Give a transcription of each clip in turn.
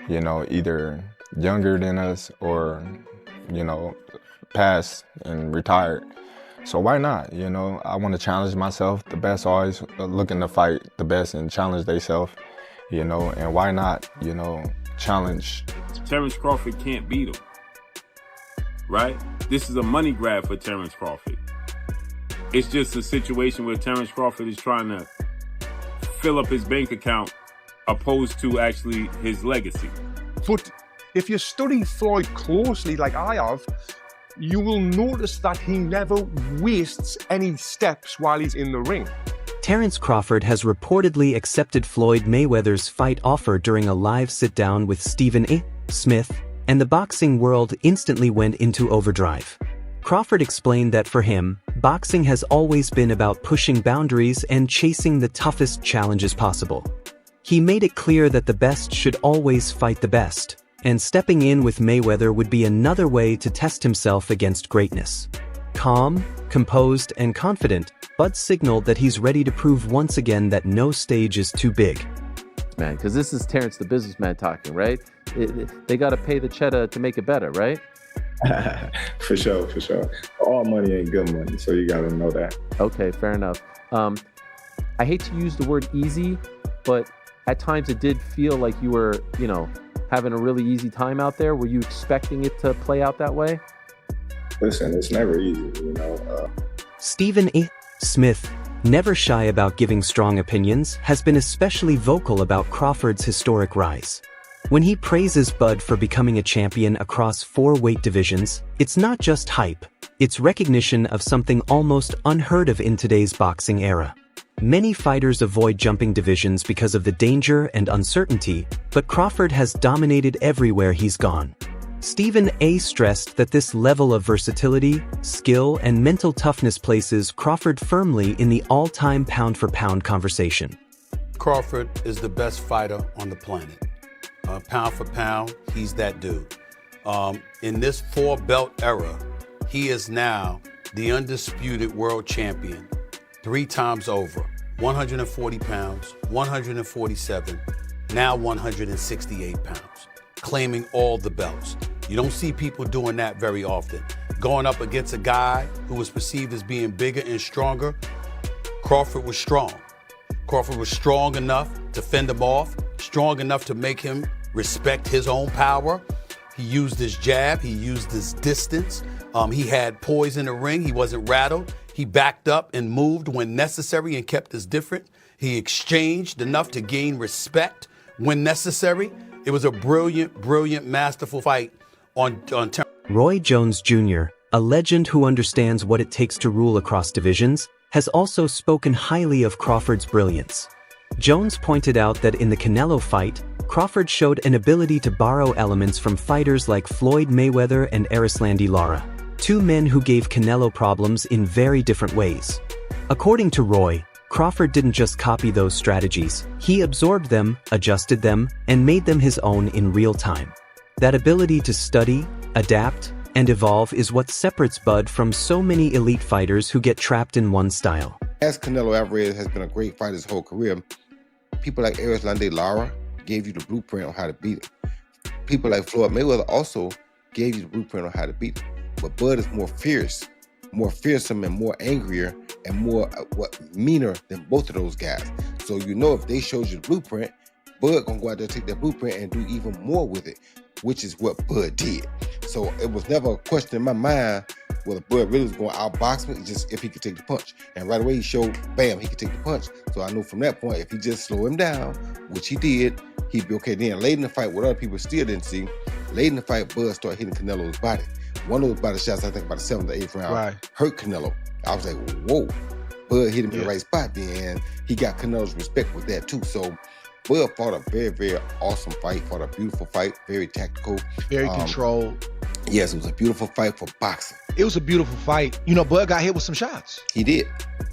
you know, either younger than us or, you know, passed and retired. So why not? You know, I want to challenge myself. The best always looking to fight the best and challenge themselves, you know, and why not, you know, challenge. Terence Crawford can't beat him, right? This is a money grab for Terence Crawford. It's just a situation where Terence Crawford is trying to fill up his bank account opposed to actually his legacy. But if you study Floyd closely, like I have, you will notice that he never wastes any steps while he's in the ring. Terence Crawford has reportedly accepted Floyd Mayweather's fight offer during a live sit-down with Stephen A. Smith, and the boxing world instantly went into overdrive. Crawford explained that for him, boxing has always been about pushing boundaries and chasing the toughest challenges possible. He made it clear that the best should always fight the best, and stepping in with Mayweather would be another way to test himself against greatness. Calm, composed, and confident, Bud signaled that he's ready to prove once again that no stage is too big. Man, because this is Terrence the businessman talking, right? They got to pay the cheddar to make it better, right? For sure, for sure. All money ain't good money, so you gotta know that. Okay, fair enough. I hate to use the word easy, but at times it did feel like you were, you know, having a really easy time out there. Were you expecting it to play out that way? Listen, it's never easy, you know. Stephen A. Smith, never shy about giving strong opinions, has been especially vocal about Crawford's historic rise. When he praises Bud for becoming a champion across 4 weight divisions, it's not just hype, it's recognition of something almost unheard of in today's boxing era. Many fighters avoid jumping divisions because of the danger and uncertainty, but Crawford has dominated everywhere he's gone. Stephen A. stressed that this level of versatility, skill, and mental toughness places Crawford firmly in the all-time pound-for-pound conversation. Crawford is the best fighter on the planet. Pound for pound, he's that dude. In this 4-belt era, he is now the undisputed world champion 3 times over. 140 pounds, 147, now 168 pounds, claiming all the belts. You don't see people doing that very often. Going up against a guy who was perceived as being bigger and stronger, Crawford was strong. Crawford was strong enough to fend him off, strong enough to make him respect his own power. He used his jab, he used his distance. He had poise in the ring, he wasn't rattled. He backed up and moved when necessary and kept us different. He exchanged enough to gain respect when necessary. It was a brilliant, brilliant, masterful fight on Roy Jones Jr., a legend who understands what it takes to rule across divisions, has also spoken highly of Crawford's brilliance. Jones pointed out that in the Canelo fight, Crawford showed an ability to borrow elements from fighters like Floyd Mayweather and Erislandy Lara, 2 men who gave Canelo problems in very different ways. According to Roy, Crawford didn't just copy those strategies, he absorbed them, adjusted them, and made them his own in real time. That ability to study, adapt, and evolve is what separates Bud from so many elite fighters who get trapped in one style. As Canelo Alvarez has been a great fighter his whole career, people like Erislandy Lara gave you the blueprint on how to beat him. People like Floyd Mayweather also gave you the blueprint on how to beat him. But Bud is more fierce, more fearsome, and more angrier, and more meaner than both of those guys. So you know if they showed you the blueprint, Bud gonna go out there, take that blueprint, and do even more with it, which is what Bud did. So it was never a question in my mind whether Bud really was going to outbox me, just if he could take the punch. And right away he showed, bam, he could take the punch. So I knew from that point, if he just slow him down, which he did, he'd be okay. Then late in the fight, what other people still didn't see, late in the fight, Bud started hitting Canelo's body. One of those body shots, I think about the 7th or 8th round, hurt Canelo. I was like, whoa. Bud hit him in the right spot then, and he got Canelo's respect with that too. So Bud fought a very, very awesome fight, fought a beautiful fight, very tactical. Very controlled. Yes, it was a beautiful fight for boxing. It was a beautiful fight. You know, Bud got hit with some shots. He did.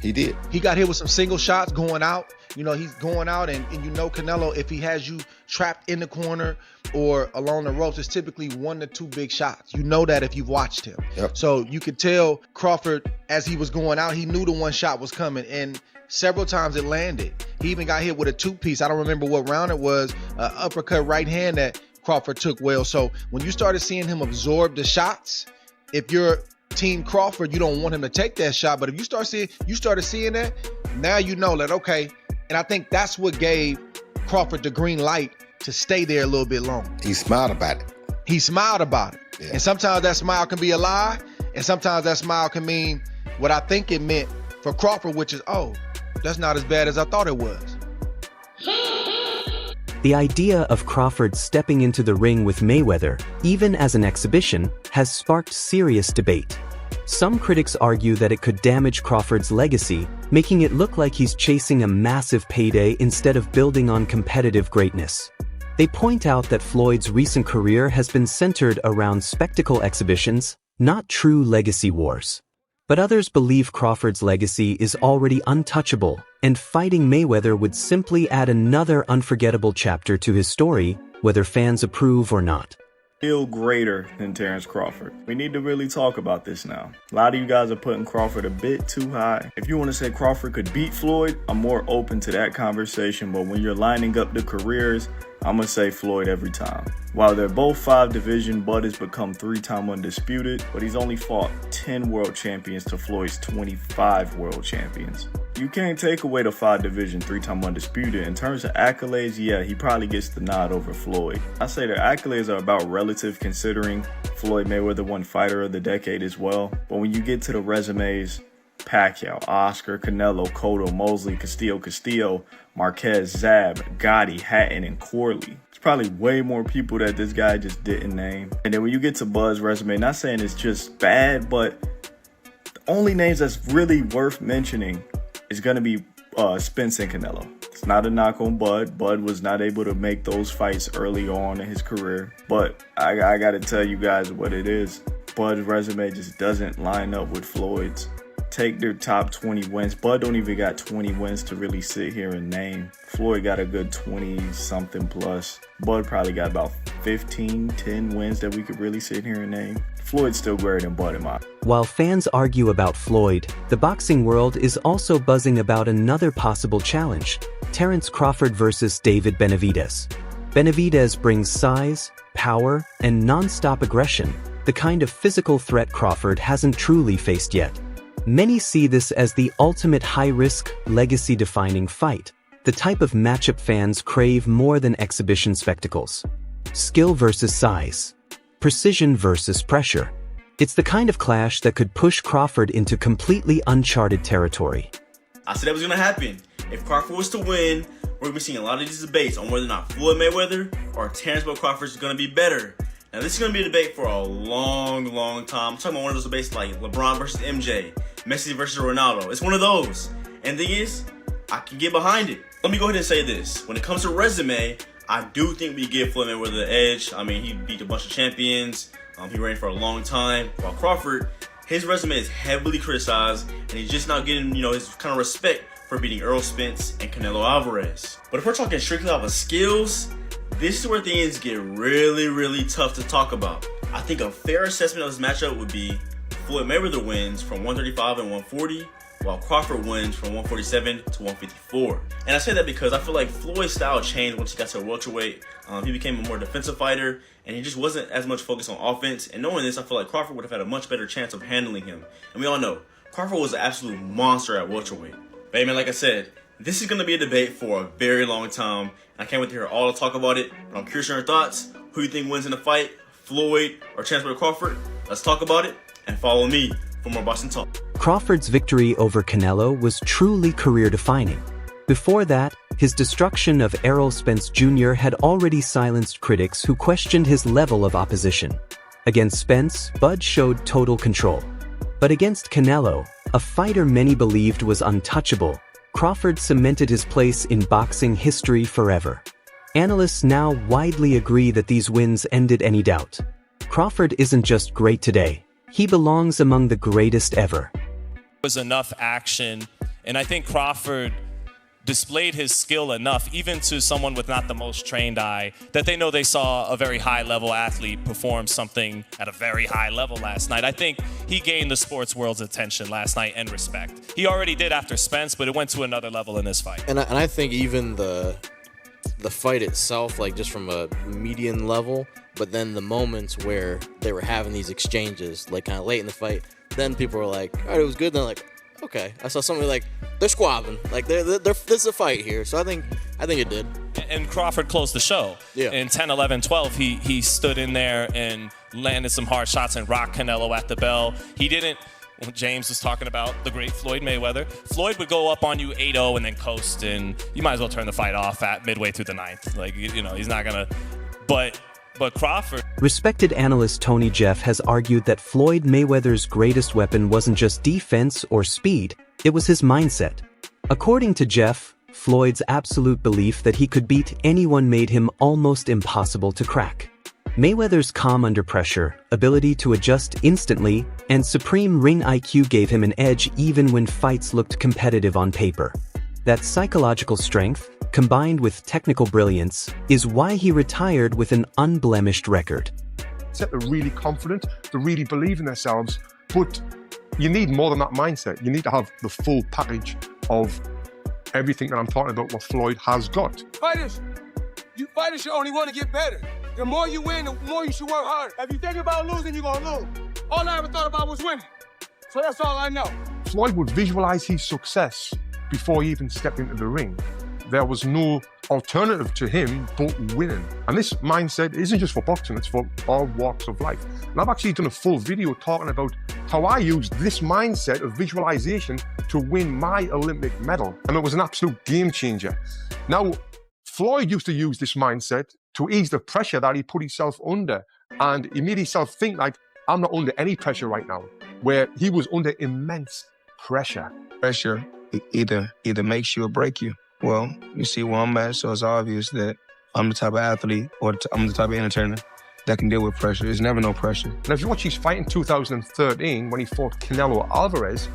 He did. He got hit with some single shots going out. You know, he's going out, and you know Canelo, if he has you trapped in the corner or along the ropes, it's typically 1 to 2 big shots. You know that if you've watched him. Yep. So you could tell Crawford, as he was going out, he knew the one shot was coming, and several times it landed. He even got hit with a 2-piece. I don't remember what round it was, uppercut right hand that Crawford took well. So when you started seeing him absorb the shots, if you're Team Crawford, you don't want him to take that shot. But if you started seeing that, now you know that, okay. And I think that's what gave Crawford the green light to stay there a little bit longer. He smiled about it. He smiled about it. Yeah. And sometimes that smile can be a lie. And sometimes that smile can mean what I think it meant for Crawford, which is, oh, that's not as bad as I thought it was. The idea of Crawford stepping into the ring with Mayweather, even as an exhibition, has sparked serious debate. Some critics argue that it could damage Crawford's legacy, making it look like he's chasing a massive payday instead of building on competitive greatness. They point out that Floyd's recent career has been centered around spectacle exhibitions, not true legacy wars. But others believe Crawford's legacy is already untouchable, and fighting Mayweather would simply add another unforgettable chapter to his story, whether fans approve or not. Still greater than Terence Crawford. We need to really talk about this now. A lot of you guys are putting Crawford a bit too high. If you want to say Crawford could beat Floyd, I'm more open to that conversation, but when you're lining up the careers, I'm going to say Floyd every time. While they're both 5 division, Bud has become 3-time undisputed, but he's only fought 10 world champions to Floyd's 25 world champions. You can't take away the 5 division, 3-time undisputed. In terms of accolades, yeah, he probably gets the nod over Floyd. I say their accolades are about relative, considering Floyd Mayweather won Fighter of the Decade as well. But when you get to the resumes, Pacquiao, Oscar, Canelo, Cotto, Mosley, Castillo, Marquez, Zab, Gotti, Hatton, and Corley. It's probably way more people that this guy just didn't name. And then when you get to Bud's resume, not saying it's just bad, but the only names that's really worth mentioning is going to be Spence and Canelo. It's not a knock on Bud. Bud was not able to make those fights early on in his career. But I got to tell you guys what it is. Bud's resume just doesn't line up with Floyd's. Take their top 20 wins. Bud don't even got 20 wins to really sit here and name. Floyd got a good 20-something plus. Bud probably got about 10 wins that we could really sit here and name. Floyd's still greater than Bud in my opinion. While fans argue about Floyd, the boxing world is also buzzing about another possible challenge: Terence Crawford versus David Benavidez. Benavidez brings size, power, and non-stop aggression, the kind of physical threat Crawford hasn't truly faced yet. Many see this as the ultimate high-risk, legacy-defining fight, the type of matchup fans crave more than exhibition spectacles. Skill versus size. Precision versus pressure. It's the kind of clash that could push Crawford into completely uncharted territory. I said that was going to happen. If Crawford was to win, we're going to be seeing a lot of these debates on whether or not Floyd Mayweather or Terence Crawford is going to be better. Now, this is going to be a debate for a long, long time. I'm talking about one of those debates like LeBron versus MJ, Messi versus Ronaldo. It's one of those. And the thing is, I can get behind it. Let me go ahead and say this. When it comes to resume, I do think we give Floyd Mayweather the edge. I mean, he beat a bunch of champions. He reigned for a long time. While Crawford, his resume is heavily criticized, and he's just not getting, his kind of respect for beating Earl Spence and Canelo Alvarez. But if we're talking strictly off of skills, this is where things get really, really tough to talk about. I think a fair assessment of this matchup would be Floyd Mayweather wins from 135 and 140, while Crawford wins from 147 to 154. And I say that because I feel like Floyd's style changed once he got to welterweight. He became a more defensive fighter, and he just wasn't as much focused on offense. And knowing this, I feel like Crawford would have had a much better chance of handling him. And we all know, Crawford was an absolute monster at welterweight. But hey man, like I said, this is going to be a debate for a very long time. I can't wait to hear all the talk about it. But I'm curious on your thoughts. Who you think wins in the fight? Floyd or Terence Crawford? Let's talk about it and follow me for more boxing talk. Crawford's victory over Canelo was truly career-defining. Before that, his destruction of Errol Spence Jr. had already silenced critics who questioned his level of opposition. Against Spence, Bud showed total control. But against Canelo, a fighter many believed was untouchable, Crawford cemented his place in boxing history forever. Analysts now widely agree that these wins ended any doubt. Crawford isn't just great today, he belongs among the greatest ever. Was enough action, and I think Crawford displayed his skill enough, even to someone with not the most trained eye, that they know they saw a very high-level athlete perform something at a very high level last night. I think he gained the sports world's attention last night and respect. He already did after Spence, but it went to another level in this fight. And I think even the fight itself, like just from a median level, but then the moments where they were having these exchanges, like kind of late in the fight, then people were like, all right, it was good. Then like, okay, I saw somebody like they're squabbing, like they're this is a fight here. So I think it did. And Crawford closed the show. Yeah. In 10, 11, 12, he stood in there and landed some hard shots and rocked Canelo at the bell. He didn't. James was talking about the great Floyd Mayweather. Floyd would go up on you 8-0 and then coast, and you might as well turn the fight off at midway through the ninth. Like, you know, he's not gonna. But Crawford. Respected analyst Tony Jeff has argued that Floyd Mayweather's greatest weapon wasn't just defense or speed, it was his mindset. According to Jeff, Floyd's absolute belief that he could beat anyone made him almost impossible to crack. Mayweather's calm under pressure, ability to adjust instantly, and supreme ring IQ gave him an edge even when fights looked competitive on paper. That psychological strength, combined with technical brilliance, is why he retired with an unblemished record. They're really confident, they really believe in themselves, but you need more than that mindset. You need to have the full package of everything that I'm talking about, what Floyd has got. Fighters should only want to get better. The more you win, the more you should work hard. If you think about losing, you're going to lose. All I ever thought about was winning. So that's all I know. Floyd would visualize his success before he even stepped into the ring. There was no alternative to him but winning. And this mindset isn't just for boxing, it's for all walks of life. And I've actually done a full video talking about how I used this mindset of visualization to win my Olympic medal. And it was an absolute game changer. Now, Floyd used to use this mindset to ease the pressure that he put himself under. And he made himself think like, I'm not under any pressure right now, where he was under immense pressure. Pressure either makes you or break you. Well, you see where I'm at, so it's obvious that I'm the type of athlete or I'm the type of entertainer that can deal with pressure. There's never no pressure. And if you watch his fight in 2013, when he fought Canelo Alvarez,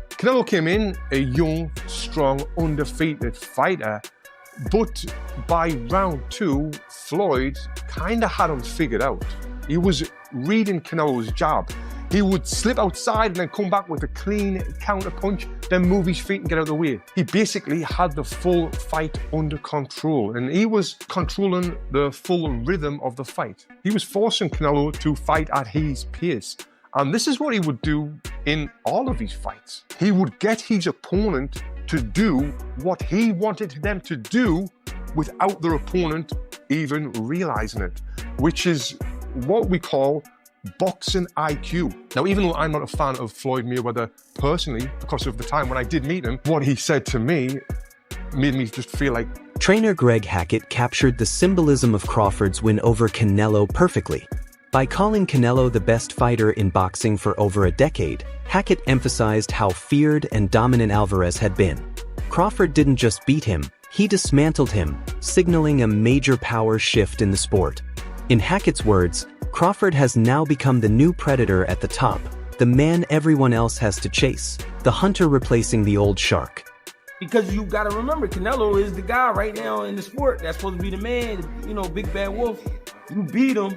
Canelo came in a young, strong, undefeated fighter. But by round 2, Floyd kind of had him figured out. He was reading Canelo's jab. He would slip outside and then come back with a clean counter punch, then move his feet and get out of the way. He basically had the full fight under control, and he was controlling the full rhythm of the fight. He was forcing Canelo to fight at his pace. And this is what he would do in all of his fights. He would get his opponent to do what he wanted them to do without their opponent even realizing it, which is what we call boxing IQ. Now, even though I'm not a fan of Floyd Mayweather personally, because of the time when I did meet him, what he said to me made me just feel like... Trainer Greg Hackett captured the symbolism of Crawford's win over Canelo perfectly. By calling Canelo the best fighter in boxing for over a decade, Hackett emphasized how feared and dominant Alvarez had been. Crawford didn't just beat him, he dismantled him, signaling a major power shift in the sport. In Hackett's words, Crawford has now become the new predator at the top, the man everyone else has to chase, the hunter replacing the old shark. Because you gotta remember, Canelo is the guy right now in the sport that's supposed to be the man, you know, big bad wolf. You beat him,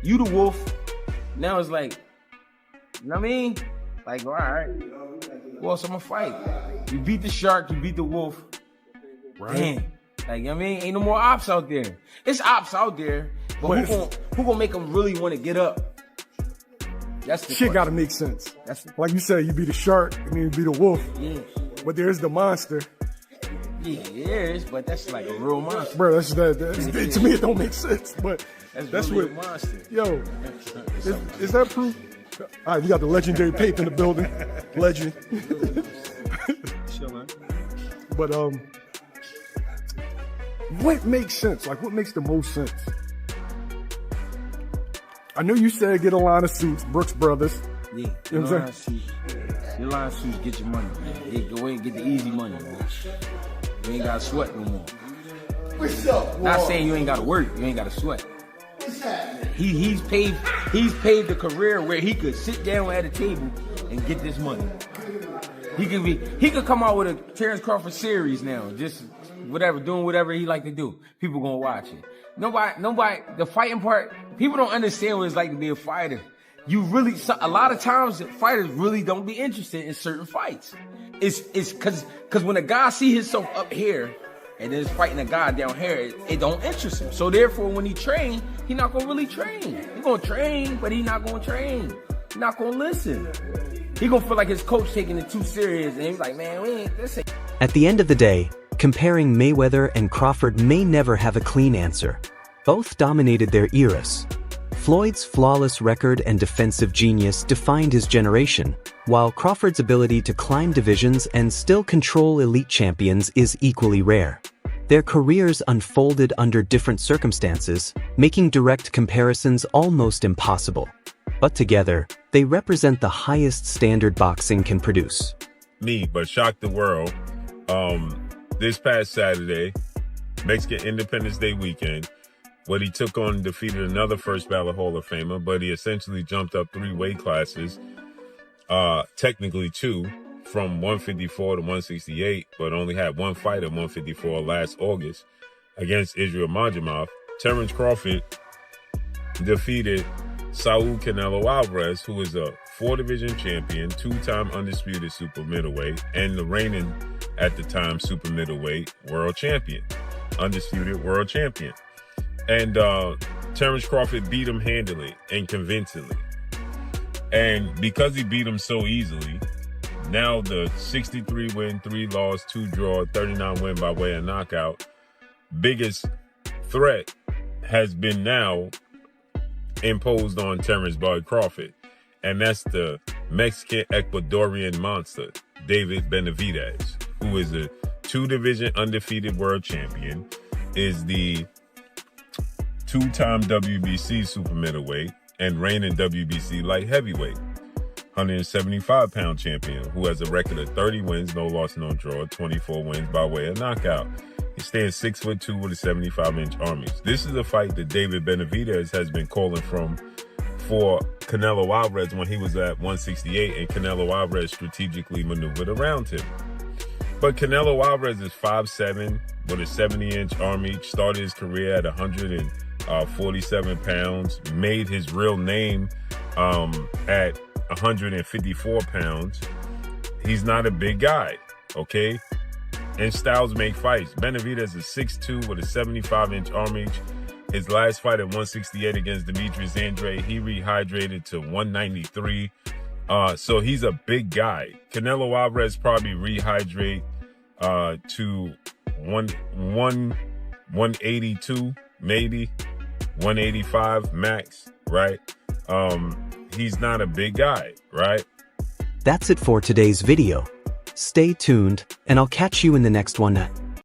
you the wolf. Now it's like, you know what I mean? Like, all right, well, so I'm gonna fight. You beat the shark, you beat the wolf. Right. Damn. Like, you know what I mean? Ain't no more ops out there. It's ops out there, but who gonna make them really want to get up? That's the shit gotta make sense. Like you said, you be the shark and then you be the wolf. Yeah. But there's the monster. Yeah, there is, but that's like a real monster. Bro, that's to me it don't make sense, but that's really what, a monster. Yo, is that proof? All right, we got the legendary Pape in the building. Legend. But what makes sense? Like, what makes the most sense? I know you said get a line of suits, Brooks Brothers. Yeah, you know what I'm saying? Your line of suits get your money, man. Yeah, go ahead and get the easy money, man. You ain't gotta sweat no more. What's up, not saying you ain't gotta work, you ain't gotta sweat. He's paved the career where he could sit down at a table and get this money. He could come out with a Terence Crawford series now, just whatever, doing whatever he like to do. People gonna watch it. Nobody, the fighting part, people don't understand what it's like to be a fighter. A lot of times fighters really don't be interested in certain fights. It's cause when a guy see himself up here and then fighting a guy down here, it don't interest him. So therefore, when he train, he not gonna really train. He gonna train, but he not gonna train. He not gonna listen. He gonna feel like his coach taking it too serious, and he's like, man, this ain't. At the end of the day, comparing Mayweather and Crawford may never have a clean answer. Both dominated their eras. Floyd's flawless record and defensive genius defined his generation, while Crawford's ability to climb divisions and still control elite champions is equally rare. Their careers unfolded under different circumstances, making direct comparisons almost impossible. But together, they represent the highest standard boxing can produce. But shocked the world. This past Saturday, Mexican Independence Day weekend, what he took on defeated another first ballot Hall of Famer, but he essentially jumped up 3 weight classes, technically 2, from 154 to 168, but only had 1 fight at 154 last August against Israel Majimov. Terence Crawford defeated Saul Canelo Alvarez, who is a 4-division champion, 2-time undisputed super middleweight, and the reigning, at the time, super middleweight world champion, undisputed world champion. And Terence Crawford beat him handily and convincingly. And because he beat him so easily, now the 63 win, 3 loss, 2 draw, 39 win by way of knockout, biggest threat has been now imposed on Terence Bud Crawford. And that's the Mexican Ecuadorian monster, David Benavidez, who is a 2-division undefeated world champion, is the 2-time WBC super middleweight and reigning WBC light heavyweight, 175-pound champion, who has a record of 30 wins, no loss, no draw, 24 wins by way of knockout. He stands 6'2" with a 75-inch armies. This is a fight that David Benavidez has been calling for Canelo Alvarez when he was at 168, and Canelo Alvarez strategically maneuvered around him. But Canelo Alvarez is 5'7", with a 70-inch arm reach, started his career at 147 pounds, made his real name at 154 pounds. He's not a big guy, okay? And styles make fights. Benavidez is 6'2" with a 75-inch arm reach. His last fight at 168 against Demetrius Andrade, he rehydrated to 193. So he's a big guy. Canelo Alvarez probably rehydrate to 182, maybe 185 max, right? He's not a big guy, right? That's it for today's video. Stay tuned, and I'll catch you in the next one.